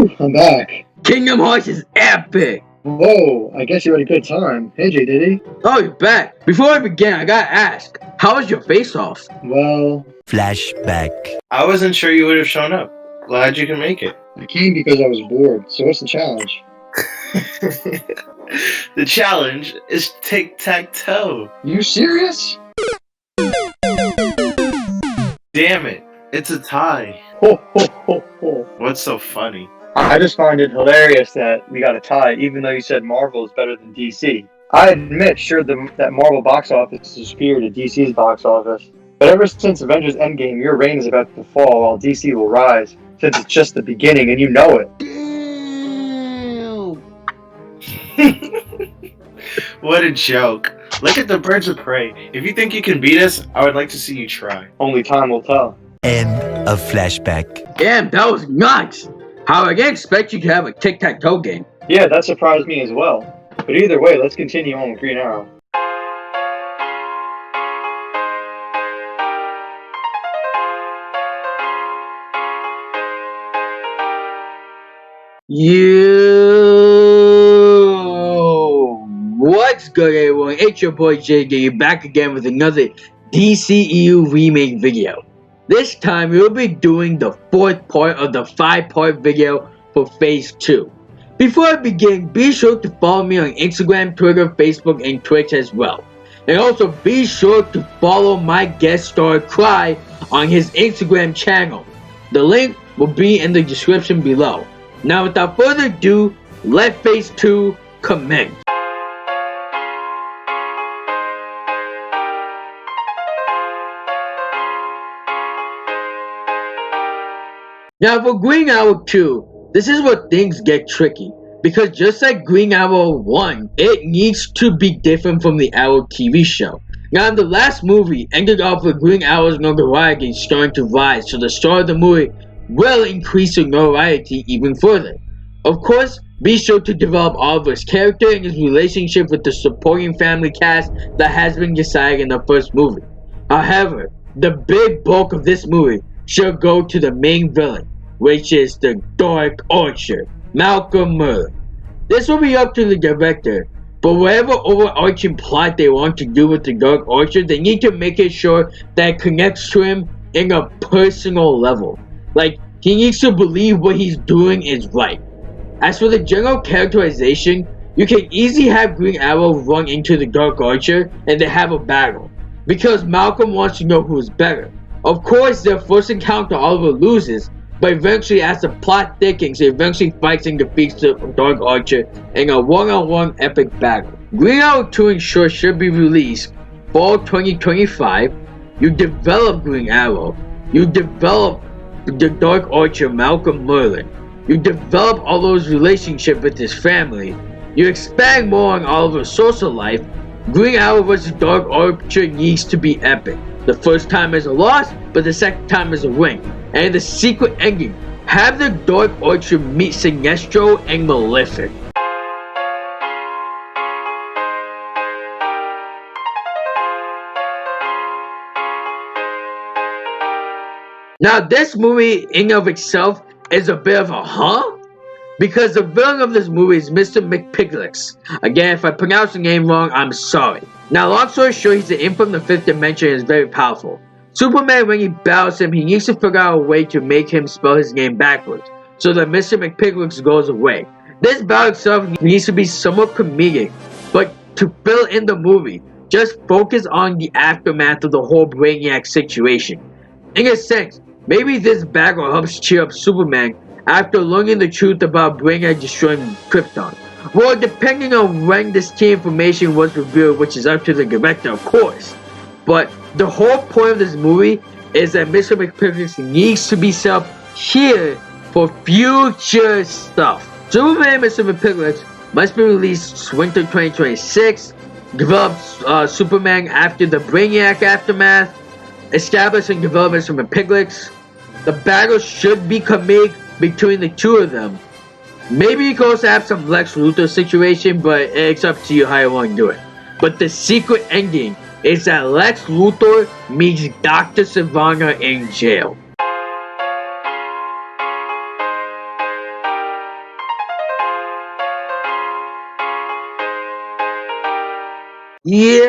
Whew, I'm back. Kingdom Hearts is epic! Whoa, I guess you had a good time. Hey, J, did he? Oh, you're back. Before I begin, I gotta ask, how was your face-off? Well, Flashback. I wasn't sure you would have shown up. Glad you can make it. I came because I was bored, so what's the challenge? The challenge is tic-tac-toe. You serious? Damn it, it's a tie. Ho, ho, ho, ho. What's so funny? I just find it hilarious that we got a tie, even though you said Marvel is better than DC. I admit, sure, that Marvel box office is superior to DC's box office. But ever since Avengers Endgame, your reign is about to fall while DC will rise, since it's just the beginning and you know it. What a joke. Look at the birds of prey. If you think you can beat us, I would like to see you try. Only time will tell. End of flashback. Damn, that was nuts! How I didn't expect you to have a tic-tac-toe game. Yeah, that surprised me as well. But either way, let's continue on with Green Arrow. What's good, everyone? It's your boy JD, back again with another DCEU Remake video. This time we'll be doing the fourth part of the 5-part video for Phase 2. Before I begin, be sure to follow me on Instagram, Twitter, Facebook, and Twitch as well. And also be sure to follow my guest star Cry on his Instagram channel. The link will be in the description below. Now without further ado, let Phase 2 commence. Now for Green Arrow 2, this is where things get tricky. Because just like Green Arrow 1, it needs to be different from the Arrow TV show. Now the last movie ended off with Green Arrow's notoriety starting to rise, so the star of the movie will increase her notoriety even further. Of course, be sure to develop Oliver's character and his relationship with the supporting family cast that has been decided in the first movie. However, the big bulk of this movie should go to the main villain, which is the Dark Archer, Malcolm Merlyn. This will be up to the director, but whatever overarching plot they want to do with the Dark Archer, they need to make it sure that it connects to him in a personal level. Like, he needs to believe what he's doing is right. As for the general characterization, you can easily have Green Arrow run into the Dark Archer and they have a battle, because Malcolm wants to know who is better. Of course, their first encounter Oliver loses, but eventually as the plot thickens, he eventually fights and defeats the Dark Archer in a one-on-one epic battle. Green Arrow 2 in short should be released fall 2025. You develop Green Arrow, you develop the Dark Archer Malcolm Merlyn, you develop Oliver's relationship with his family, you expand more on Oliver's social life. Green Arrow vs. Dark Archer needs to be epic. The first time is a loss, but the second time is a win. And the secret ending, have the Dark Archer meet Sinestro and Malefic. Now this movie in of itself is a bit of a because the villain of this movie is Mr. McPiglix. Again, if I pronounce the name wrong, I'm sorry. Now long story short, he's an imp from the 5th dimension and is very powerful. Superman, when he battles him, he needs to figure out a way to make him spell his name backwards, so that Mr. McPiglix goes away. This battle itself needs to be somewhat comedic, but to fill in the movie, just focus on the aftermath of the whole Brainiac situation. In a sense, maybe this battle helps cheer up Superman after learning the truth about Brainiac destroying Krypton. Well, depending on when this key information was revealed, which is up to the director, of course. But the whole point of this movie is that Mr. McPiglix needs to be set up here for future stuff. Superman and Mr. McPiglix must be released winter 2026, develop Superman after the Brainiac aftermath, establish and develop Mr. McPiglix. The battle should be comedic between the two of them. Maybe you can also have some Lex Luthor situation, but it's up to you how you want to do it. But the secret ending is that Lex Luthor meets Dr. Sivana in jail. Yo,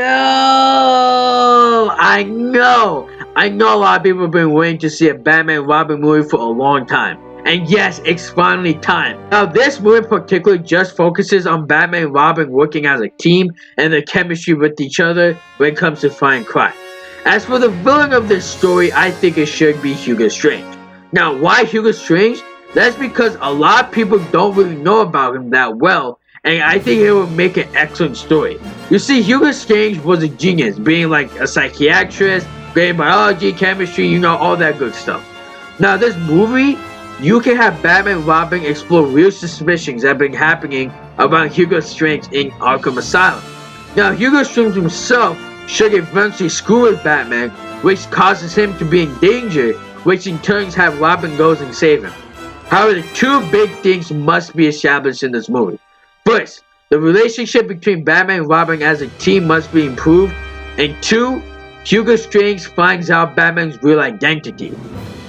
I know a lot of people have been waiting to see a Batman and Robin movie for a long time. And yes, it's finally time. Now this movie in particular just focuses on Batman and Robin working as a team and their chemistry with each other when it comes to fighting crime. As for the villain of this story, I think it should be Hugo Strange. Now why Hugo Strange? That's because a lot of people don't really know about him that well, and I think it would make an excellent story. You see, Hugo Strange was a genius, being like a psychiatrist, great in biology, chemistry, all that good stuff. Now this movie, you can have Batman and Robin explore real suspicions that have been happening around Hugo Strange in Arkham Asylum. Now Hugo Strange himself should eventually screw with Batman, which causes him to be in danger, which in turn have Robin goes and save him. However, two big things must be established in this movie. First, the relationship between Batman and Robin as a team must be improved, and two, Hugo Strange finds out Batman's real identity.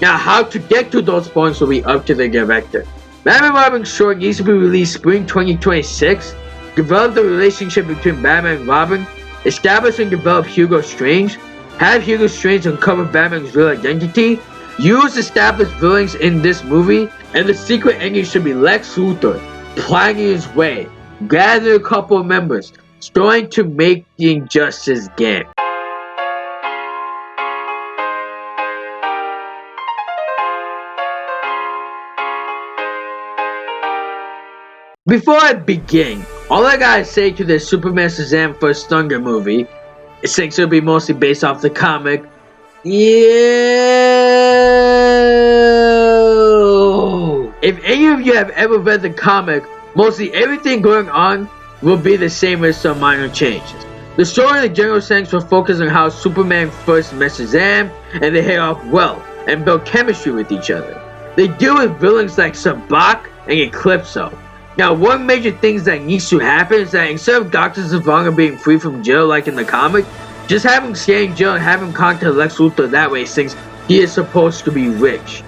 Now, how to get to those points will be up to the director. Batman and Robin short needs to be released spring 2026, develop the relationship between Batman and Robin, establish and develop Hugo Strange, have Hugo Strange uncover Batman's real identity, use established villains in this movie, and the secret ending should be Lex Luthor planning his way, gather a couple of members, starting to make the Injustice game. Before I begin, all I gotta say to the Superman Shazam First Thunder movie, since it'll be mostly based off the comic, if any of you have ever read the comic, mostly everything going on will be the same with some minor changes. The story in the general sense will focus on how Superman first met Shazam, and they hit off well and build chemistry with each other. They deal with villains like Sabbac and Eclipso. Now, one major thing that needs to happen is that instead of Dr. Zavanga being free from jail like in the comic, just have him stay in jail and have him contact Lex Luthor that way, since he is supposed to be rich.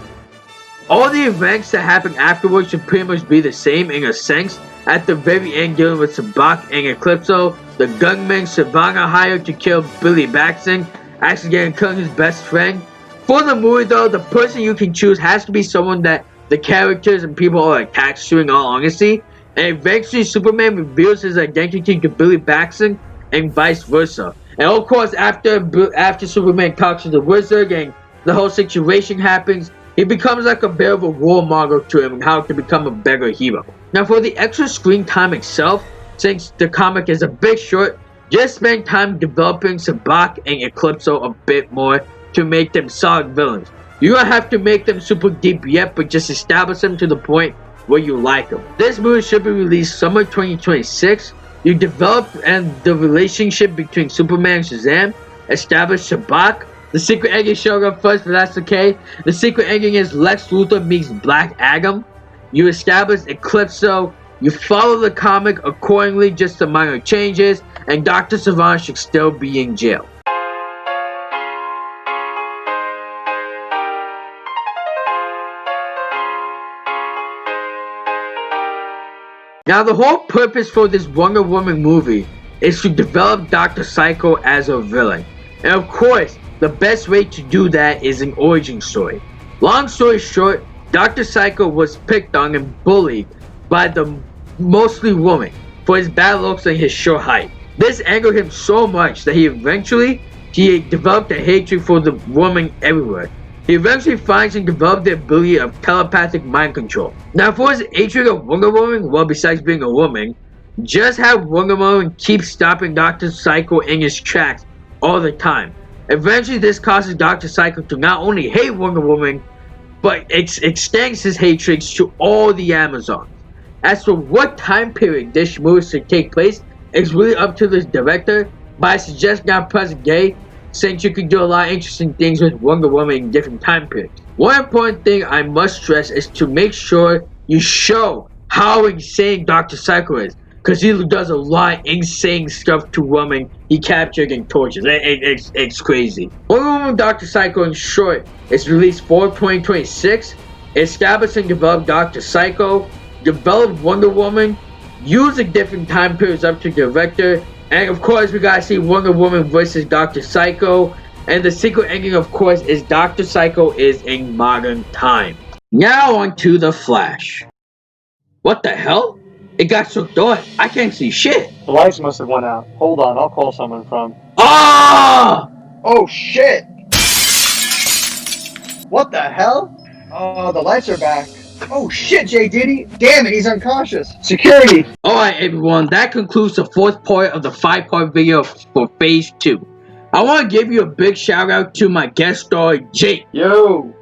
All the events that happen afterwards should pretty much be the same in a sense. At the very end, dealing with Sabbac and Eclipso, the gunman Savannah hired to kill Billy Batson, accidentally killing his best friend. For the movie though, the person you can choose has to be someone that the characters and people are attached to, in all honesty, and eventually Superman reveals his identity to Billy Batson and vice versa. And of course, after Superman talks to the wizard and the whole situation happens, he becomes like a bit of a role model to him and how to become a better hero. Now for the extra screen time itself, since the comic is a bit short, just spend time developing Sabbac and Eclipso a bit more to make them solid villains. You don't have to make them super deep yet, but just establish them to the point where you like them. This movie should be released summer 2026. You develop and the relationship between Superman and Shazam, establish Sabbac. The secret ending showed up first, but that's okay. The secret ending is Lex Luthor meets Black Adam. You establish Eclipso. You follow the comic accordingly, just some minor changes, and Dr. Savant should still be in jail. Now the whole purpose for this Wonder Woman movie is to develop Dr. Psycho as a villain. And of course, the best way to do that is an origin story. Long story short, Dr. Psycho was picked on and bullied by the mostly women for his bad looks and his short height. This angered him so much that he developed a hatred for the women everywhere. He eventually finds and developed the ability of telepathic mind control. Now for his hatred of Wonder Woman, well, besides being a woman, just have Wonder Woman keep stopping Dr. Psycho in his tracks all the time. Eventually this causes Dr. Psycho to not only hate Wonder Woman, but it extends his hatred to all the Amazons. As for what time period this movie should take place, it's really up to the director, but I suggest not present day, since you can do a lot of interesting things with Wonder Woman in different time periods. One important thing I must stress is to make sure you show how insane Dr. Psycho is, because he does a lot of insane stuff to women he captured and tortures. It's crazy. Wonder Woman Dr. Psycho, in short, is released for 2026. Establish and develop Dr. Psycho, develop Wonder Woman, use the different time periods up to the director, And of course, we gotta see Wonder Woman versus Dr. Psycho. And the secret ending, of course, is Dr. Psycho is in modern time. Now on to The Flash. What the hell? It got so dark, I can't see shit. The lights must have went out. Hold on, I'll call someone from. Ah! Oh shit! What the hell? Oh, the lights are back. Oh shit, J. Diddy! Damn it, he's unconscious. Security! Alright everyone, that concludes the 4th part of the 5-part video for Phase 2. I want to give you a big shout out to my guest star, Jake. Yo!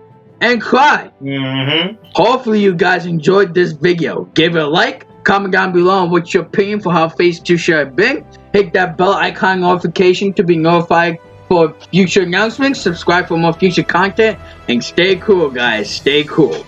And Clyde. Mm-hmm. Hopefully you guys enjoyed this video. Give it a like, comment down below on what's your opinion for how Phase 2 should have been. Hit that bell icon notification to be notified for future announcements. Subscribe for more future content. And stay cool, guys. Stay cool.